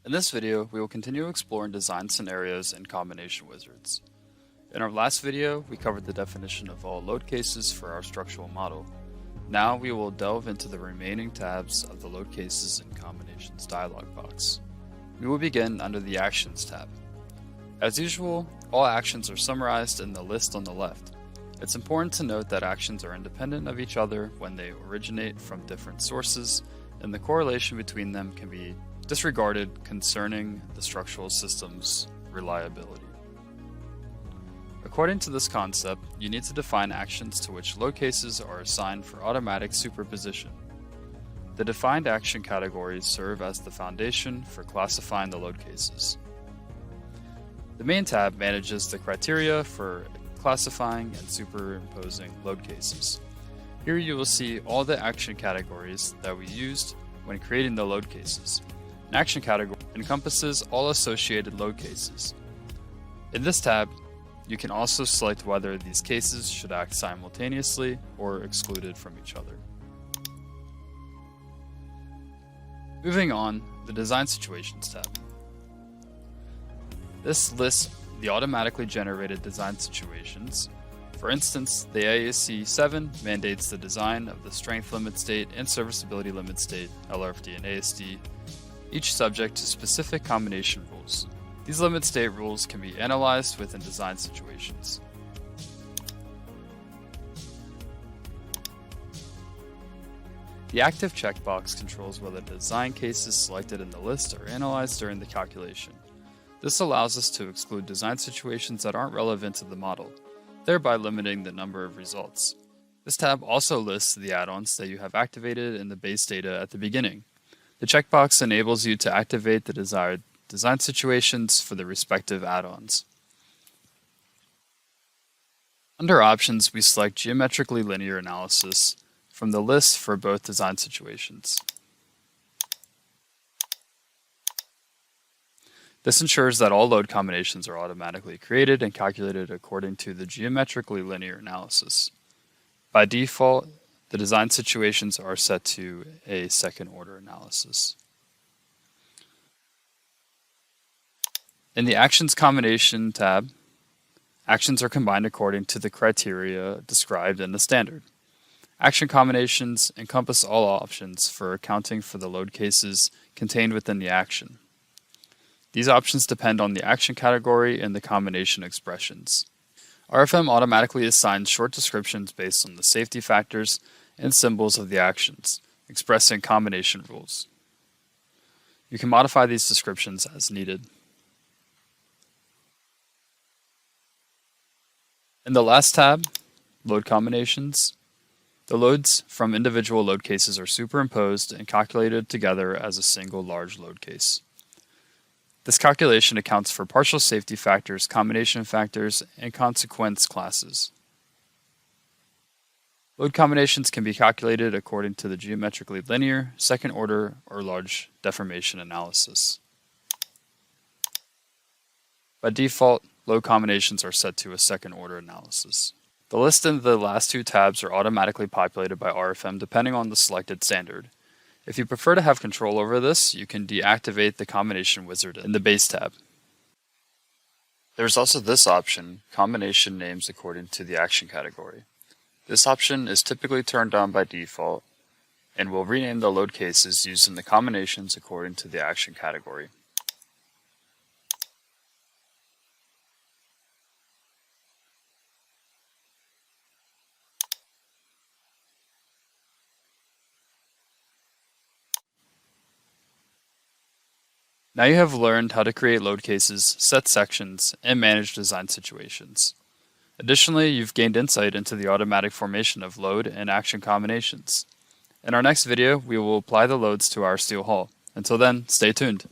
In this video, we will continue exploring design scenarios and combination wizards. In our last video, we covered the definition of all load cases for our structural model. Now we will delve into the remaining tabs of the load cases and combinations dialog box. We will begin under the Actions tab. As usual, all actions are summarized in the list on the left. It's important to note that actions are independent of each other when they originate from different sources, and the correlation between them can be disregarded concerning the structural system's reliability. According to this concept, you need to define actions to which load cases are assigned for automatic superposition. The defined action categories serve as the foundation for classifying the load cases. The main tab manages the criteria for classifying and superimposing load cases. Here you will see all the action categories that we used when creating the load cases. An action category encompasses all associated load cases. In this tab, you can also select whether these cases should act simultaneously or excluded from each other. Moving on, the Design Situations tab. This lists the automatically generated design situations. For instance, the ASC 7 mandates the design of the strength limit state and serviceability limit state, LRFD and ASD, each subject to specific combination rules. These limit state rules can be analyzed within design situations. The active checkbox controls whether design cases selected in the list are analyzed during the calculation. This allows us to exclude design situations that aren't relevant to the model, thereby limiting the number of results. This tab also lists the add-ons that you have activated in the base data at the beginning. The checkbox enables you to activate the desired design situations for the respective add-ons. Under Options, we select Geometrically Linear Analysis from the list for both design situations. This ensures that all load combinations are automatically created and calculated according to the geometrically linear analysis. By default, the design situations are set to a second-order analysis. In the Actions Combination tab, actions are combined according to the criteria described in the standard. Action combinations encompass all options for accounting for the load cases contained within the action. These options depend on the action category and the combination expressions. RFEM automatically assigns short descriptions based on the safety factors and symbols of the actions, expressing combination rules. You can modify these descriptions as needed. In the last tab, Load Combinations, the loads from individual load cases are superimposed and calculated together as a single large load case. This calculation accounts for partial safety factors, combination factors, and consequence classes. Load combinations can be calculated according to the geometrically linear, second order, or large deformation analysis. By default, load combinations are set to a second order analysis. The list in the last two tabs are automatically populated by RFEM depending on the selected standard. If you prefer to have control over this, you can deactivate the combination wizard in the base tab. There's also this option, combination names according to the action category. This option is typically turned on by default and will rename the load cases used in the combinations according to the action category. Now you have learned how to create load cases, set sections, and manage design situations. Additionally, you've gained insight into the automatic formation of load and action combinations. In our next video, we will apply the loads to our steel hull. Until then, stay tuned.